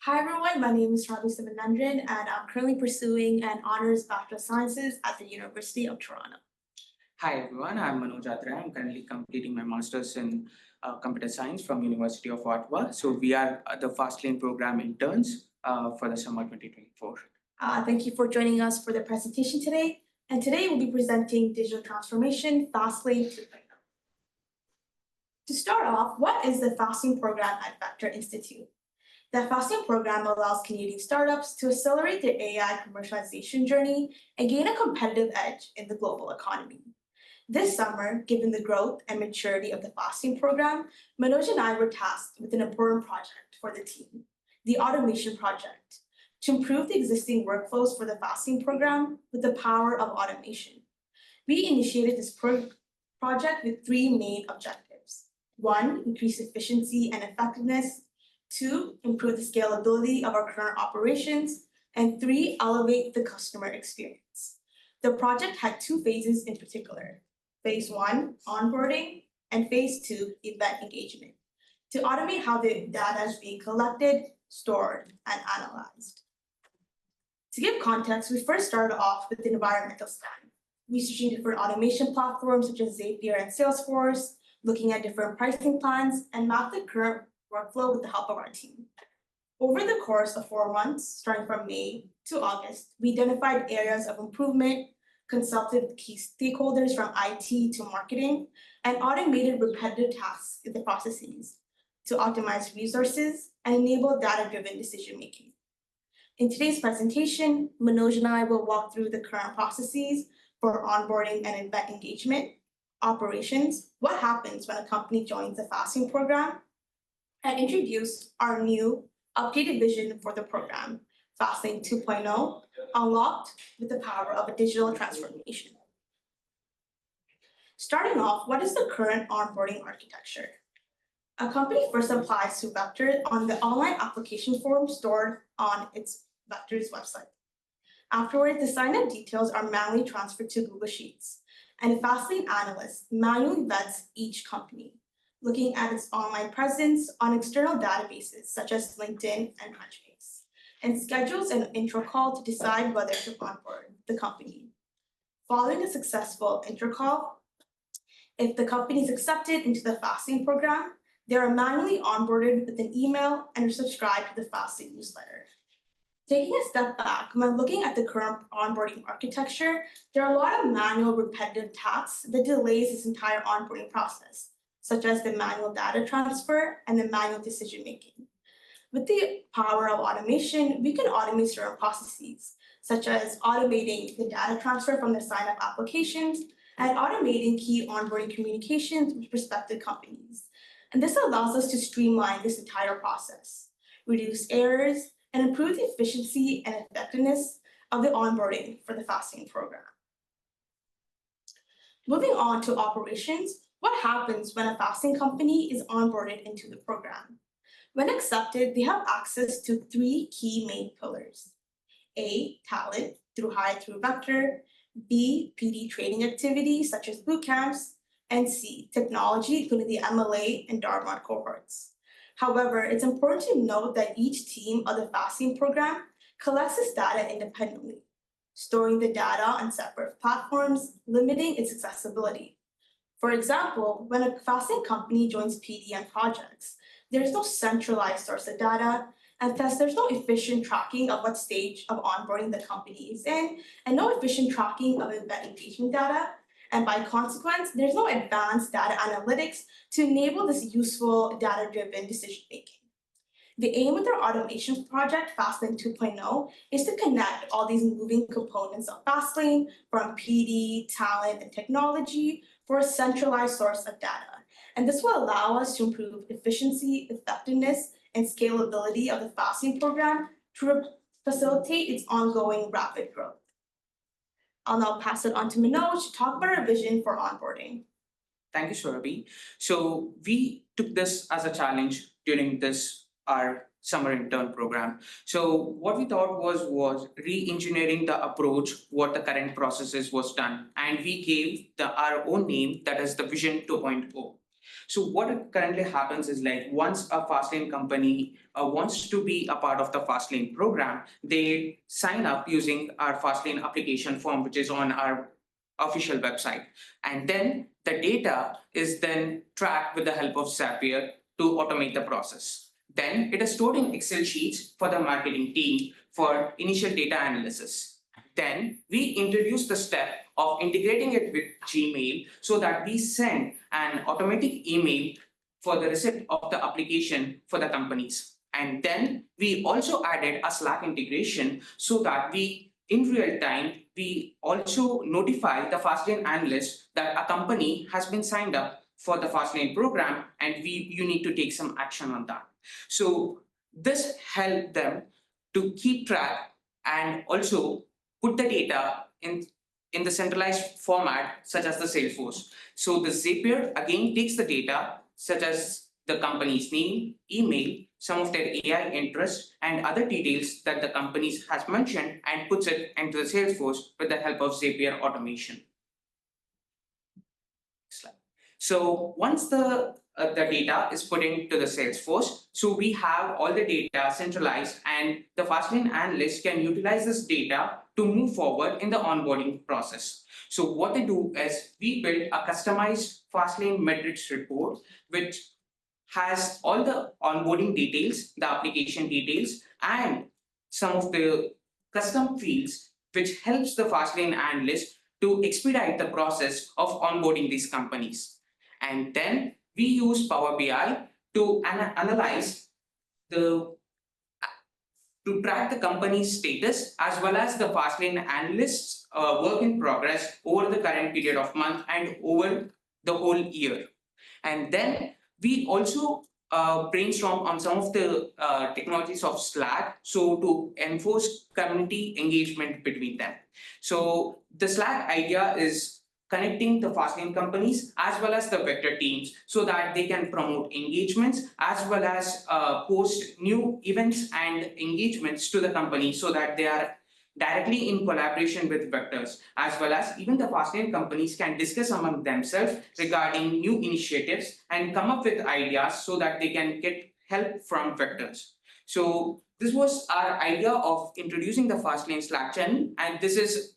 Hi everyone, my name is Surabie and I'm currently pursuing an honors Bachelor of Sciences at the University of Toronto. Hi everyone, I'm Manoj and I'm currently completing my master's in computer science from University of Ottawa. So we are the FastLane program interns for the summer 2024. Thank you for joining us for the presentation today. And today we'll be presenting Digital Transformation FastLane 2.0. To start off, what is the FastLane program at Vector Institute? The FastLane program allows Canadian startups to accelerate their AI commercialization journey and gain a competitive edge in the global economy. This summer, given the growth and maturity of the FastLane program, Manoj and I were tasked with an important project for the team, the automation project, to improve the existing workflows for the FastLane program with the power of automation. We initiated this project with three main objectives. 1, increase efficiency and effectiveness. 2, improve the scalability of our current operations. And 3, elevate the customer experience. The project had 2 phases in particular. Phase 1, onboarding, and Phase 2, event engagement, to automate how the data is being collected, stored, and analyzed. To give context, we first started off with the environmental scan, researching different automation platforms such as Zapier and Salesforce, looking at different pricing plans, and map the current workflow with the help of our team. Over the course of 4 months, starting from May to August, we identified areas of improvement, consulted with key stakeholders from IT to marketing, and automated repetitive tasks in the processes to optimize resources and enable data-driven decision-making. In today's presentation, Manoj and I will walk through the current processes for onboarding and event engagement, operations, what happens when a company joins the FastLane program, and introduce our new updated vision for the program, FastLane 2.0, unlocked with the power of a digital transformation. Starting off, what is the current onboarding architecture? A company first applies to Vector on the online application form stored on its Vector's website. Afterward, the sign-up details are manually transferred to Google Sheets, and a FastLane analyst manually vets each company, looking at its online presence on external databases such as LinkedIn and Crunchbase, and schedules an intro call to decide whether to onboard the company. Following a successful intro call, if the company is accepted into the FastLane program, they are manually onboarded with an email and are subscribed to the FastLane newsletter. Taking a step back, when looking at the current onboarding architecture, there are a lot of manual repetitive tasks that delays this entire onboarding process, such as the manual data transfer and the manual decision-making. With the power of automation, we can automate certain processes, such as automating the data transfer from the sign-up applications and automating key onboarding communications with prospective companies. And this allows us to streamline this entire process, reduce errors, and improve the efficiency and effectiveness of the onboarding for the FastLane program. Moving on to operations, what happens when a FastLane company is onboarded into the program? When accepted, they have access to 3 key main pillars. A, talent, through Vector. B, PD training activities such as boot camps. And C, technology, including the MLA and Dartmouth cohorts. However, it's important to note that each team of the FastLane program collects this data independently, storing the data on separate platforms, limiting its accessibility. For example, when a FastLane company joins PDM projects, there's no centralized source of data, and thus there's no efficient tracking of what stage of onboarding the company is in, and no efficient tracking of event engagement data. And by consequence, there's no advanced data analytics to enable this useful data-driven decision-making. The aim with our automation project, FastLane 2.0, is to connect all these moving components of FastLane from PD, talent, and technology for a centralized source of data. And this will allow us to improve efficiency, effectiveness, and scalability of the FastLane program to facilitate its ongoing rapid growth. I'll now pass it on to Manoj to talk about our vision for onboarding. Thank you, Surabie. So we took this as a challenge during our summer intern program. So what we thought was re-engineering the approach, what the current processes was done. And we gave our own name, that is the Vision 2.0. So what currently happens is like once a FastLane company wants to be a part of the FastLane program, they sign up using our FastLane application form, which is on our official website. And then the data is then tracked with the help of Zapier to automate the process. Then it is stored in Excel sheets for the marketing team for initial data analysis. Then we introduce the step of integrating it with Gmail so that we send an automatic email for the receipt of the application for the companies. And then we also added a Slack integration so that in real time, we also notify the FastLane analyst that a company has been signed up for the FastLane program and you need to take some action on that. So this helped them to keep track and also put the data in the centralized format, such as the Salesforce. So the Zapier again takes the data, such as the company's name, email, some of their AI interests, and other details that the companies has mentioned, and puts it into the Salesforce with the help of Zapier automation. So once the data is put into the Salesforce, so we have all the data centralized, and the FastLane analyst can utilize this data to move forward in the onboarding process. So what they do is we build a customized FastLane metrics report, which has all the onboarding details, the application details, and some of the custom fields, which helps the FastLane analyst to expedite the process of onboarding these companies. And then we use PowerBI to analyze to track the company's status as well as the FastLane analysts' work in progress over the current period of month and over the whole year. And then we also brainstorm on some of the technologies of Slack, so to enforce community engagement between them. So the Slack idea is connecting the FastLane companies as well as the vector teams so that they can promote engagements as well as post new events and engagements to the company so that they are directly in collaboration with vectors, as well as even the FastLane companies can discuss among themselves regarding new initiatives and come up with ideas so that they can get help from vectors. So this was our idea of introducing the FastLane Slack channel, and this is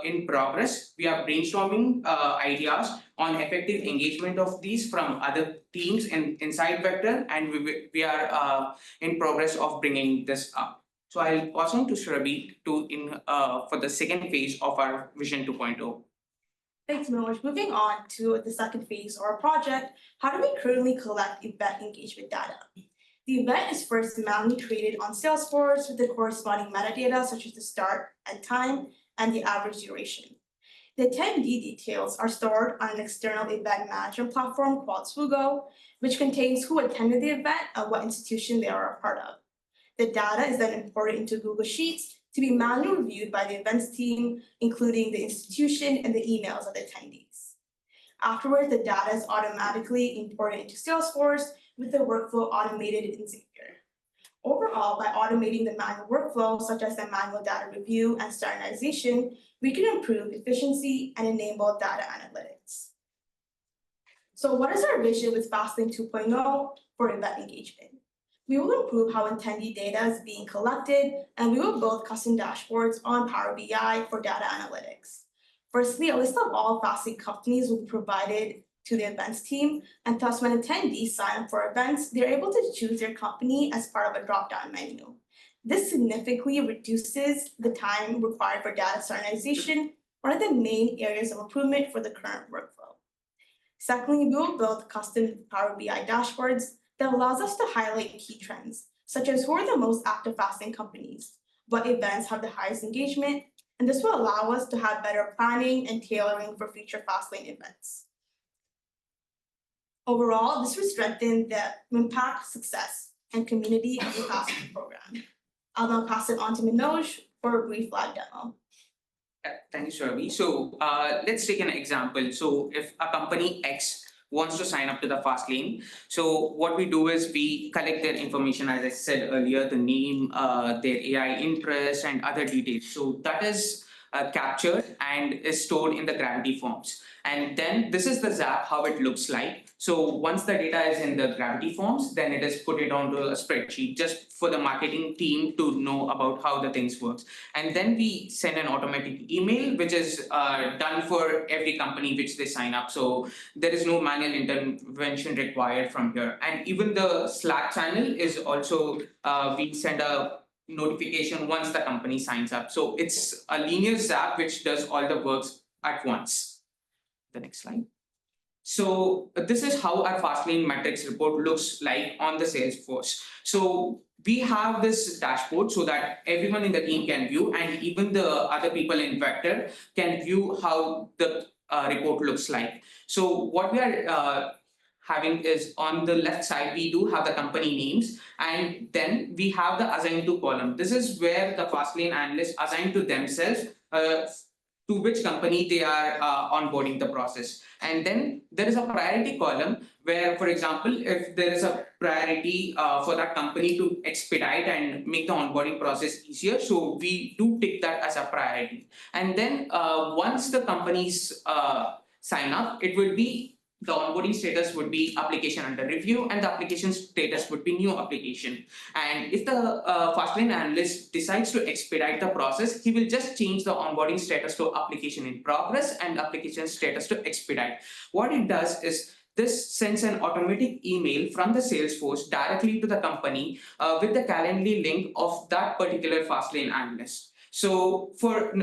in progress. We are brainstorming ideas on effective engagement of these from other teams inside Vector, and we are in progress of bringing this up. So I'll pass on to Surabie for the second phase of our Vision 2.0. Thanks, Manoj. Moving on to the second phase or project, how do we currently collect event engagement data? The event is first manually created on Salesforce with the corresponding metadata such as the start and time and the average duration. The attendee details are stored on an external event management platform called Swoogo, which contains who attended the event and what institution they are a part of. The data is then imported into Google Sheets to be manually reviewed by the events team, including the institution and the emails of the attendees. Afterwards, the data is automatically imported into Salesforce with the workflow automated in Zapier. Overall, by automating the manual workflow, such as the manual data review and standardization, we can improve efficiency and enable data analytics. So what is our vision with FastLane 2.0 for event engagement? We will improve how attendee data is being collected, and we will build custom dashboards on Power BI for data analytics. Firstly, a list of all FastLane companies will be provided to the events team, and thus when attendees sign up for events, they're able to choose their company as part of a drop-down menu. This significantly reduces the time required for data standardization, one of the main areas of improvement for the current workflow. Secondly, we will build custom Power BI dashboards that allows us to highlight key trends, such as who are the most active FastLane companies, what events have the highest engagement, and this will allow us to have better planning and tailoring for future FastLane events. Overall, this will strengthen the impact, success, and community of the FastLane program. I'll now pass it on to Manoj for a brief live demo. Thank you, Surabie. So let's take an example. So if a company X wants to sign up to the FastLane, so what we do is we collect their information, as I said earlier, the name, their AI interests, and other details. So that is captured and is stored in the Gravity forms. And then this is the Zap, how it looks like. So once the data is in the gravity forms, then it is put it onto a spreadsheet just for the marketing team to know about how the things works. And then we send an automatic email, which is done for every company which they sign up. So there is no manual intervention required from here. And even the Slack channel is also, we send a notification once the company signs up. So it's a linear Zap which does all the works at once. The next slide. So this is how our FastLane metrics report looks like on the Salesforce. So we have this dashboard so that everyone in the team can view, and even the other people in Vector can view how the report looks like. So what we are having is on the left side, we do have the company names, and then we have the assign to column. This is where the FastLane analysts assign to themselves to which company they are onboarding the process. And then there is a priority column where, for example, if there is a priority for that company to expedite and make the onboarding process easier, so we do tick that as a priority. And then once the companies sign up, it will be the onboarding status would be application under review, and the application status would be new application. And if the FastLane analyst decides to expedite the process, he will just change the onboarding status to application in progress and application status to expedite. What it does is this sends an automatic email from the Salesforce directly to the company with the Calendly link of that particular FastLane analyst. So for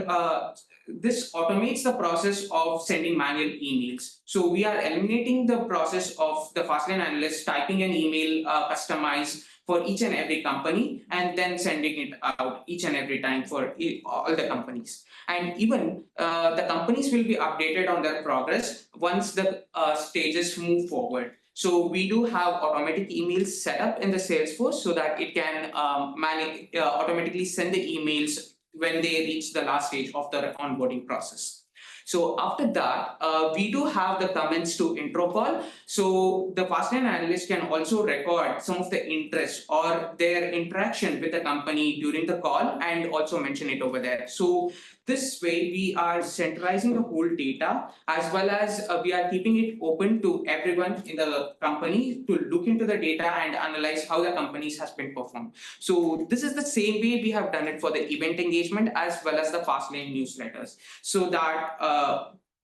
this automates the process of sending manual emails. So we are eliminating the process of the FastLane analyst typing an email customized for each and every company and then sending it out each and every time for all the companies. And even the companies will be updated on their progress once the stages move forward. So we do have automatic emails set up in the Salesforce so that it can automatically send the emails when they reach the last stage of the onboarding process. So after that, we do have the comments to intro call. So the FastLane analyst can also record some of the interest or their interaction with the company during the call and also mention it over there. So this way, we are centralizing the whole data as well as we are keeping it open to everyone in the company to look into the data and analyze how the companies has been performed. So this is the same way we have done it for the event engagement as well as the FastLane newsletters, so that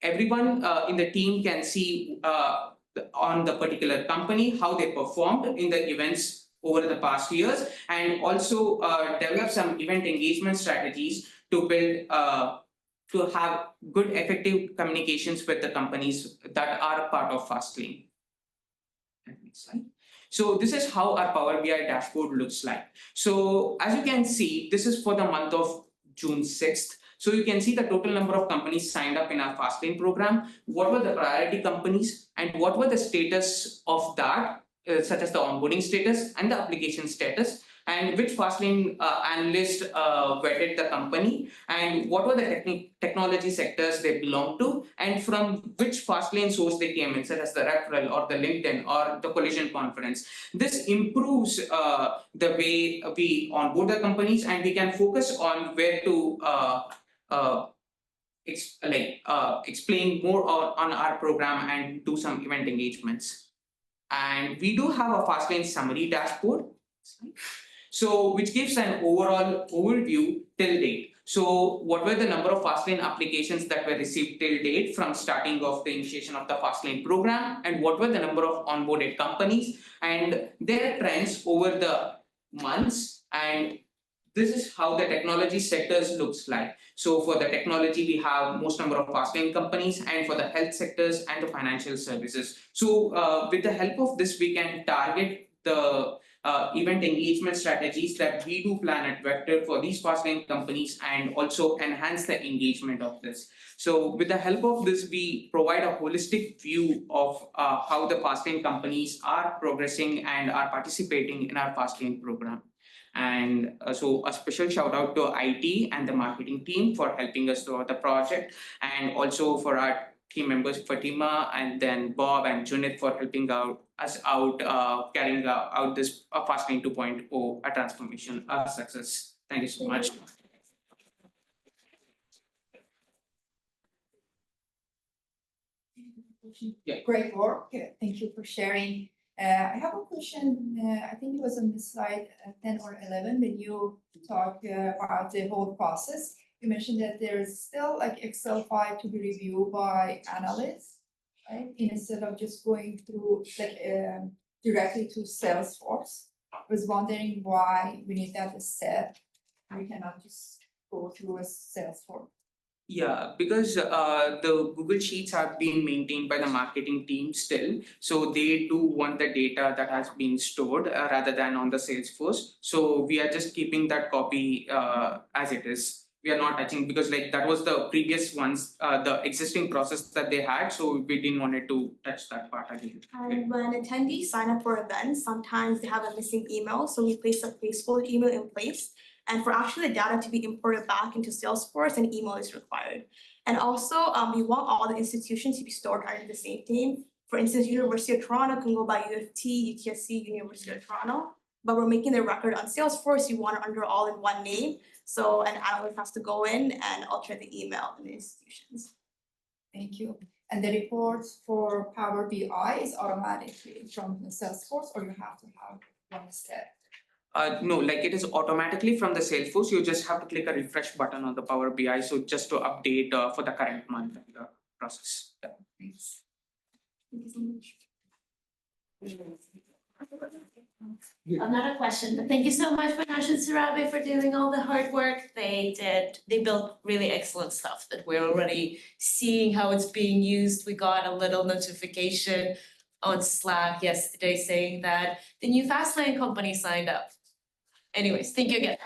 everyone in the team can see on the particular company how they performed in the events over the past years, and also develop some event engagement strategies to build to have good effective communications with the companies that are part of FastLane. Next slide. So this is how our Power BI dashboard looks like. So as you can see, this is for the month of June 6th. So you can see the total number of companies signed up in our FastLane program, what were the priority companies, and what were the status of that, such as the onboarding status and the application status, and which FastLane analyst vetted the company, and what were the technology sectors they belong to, and from which FastLane source they came in, such as the referral or the LinkedIn or the collision conference. This improves the way we onboard the companies, and we can focus on where to explain more on our program and do some event engagements. And we do have a FastLane summary dashboard, so which gives an overall overview till date. So what were the number of FastLane applications that were received till date from starting of the initiation of the FastLane program, and what were the number of onboarded companies and their trends over the months, and this is how the technology sectors looks like. So for the technology, we have most number of FastLane companies, and for the health sectors and the financial services. So with the help of this, we can target the event engagement strategies that we do plan at Vector for these FastLane companies and also enhance the engagement of this. So with the help of this, we provide a holistic view of how the FastLane companies are progressing and are participating in our FastLane program. And so a special shout out to IT and the marketing team for helping us throughout the project, and also for our team members Fatima and then Bob and Junit for helping us out carrying out this FastLane 2.0 a transformation success. Thank you so much. Yeah. Great work. Thank you for sharing. I have a question. I think it was on the slide 10 or 11 when you talk about the whole process. You mentioned that there's still like Excel file to be reviewed by analysts, right? Instead of just going through like directly to Salesforce. I was wondering why we need that step. We cannot just go through a Salesforce. Yeah, because the Google Sheets are being maintained by the marketing team still. So they do want the data that has been stored rather than on the Salesforce. So we are just keeping that copy as it is. We are not touching because like that was the previous ones, the existing process that they had. So we didn't want it to touch that part again. And when attendees sign up for events, sometimes they have a missing email, so we place a placeholder email in place. And for actually the data to be imported back into Salesforce, an email is required. And also, we want all the institutions to be stored under the same name. For instance, University of Toronto can go by U of T, UTSC, University of Toronto. But we're making the record on Salesforce, you want it under all in one name. So an analyst has to go in and alter the email in the institutions. Thank you. And the reports for Power BI is automatically from the Salesforce, or you have to have one step? No, like it is automatically from the Salesforce. You just have to click a refresh button on the Power BI. So just to update for the current month of the process. Yeah. Thanks. Thank you so much. Not a question, but thank you so much, Manoj and Surabie, for doing all the hard work. They built really excellent stuff that we're already seeing how it's being used. We got a little notification on Slack yesterday saying that the new FastLane company signed up. Anyways, thank you again.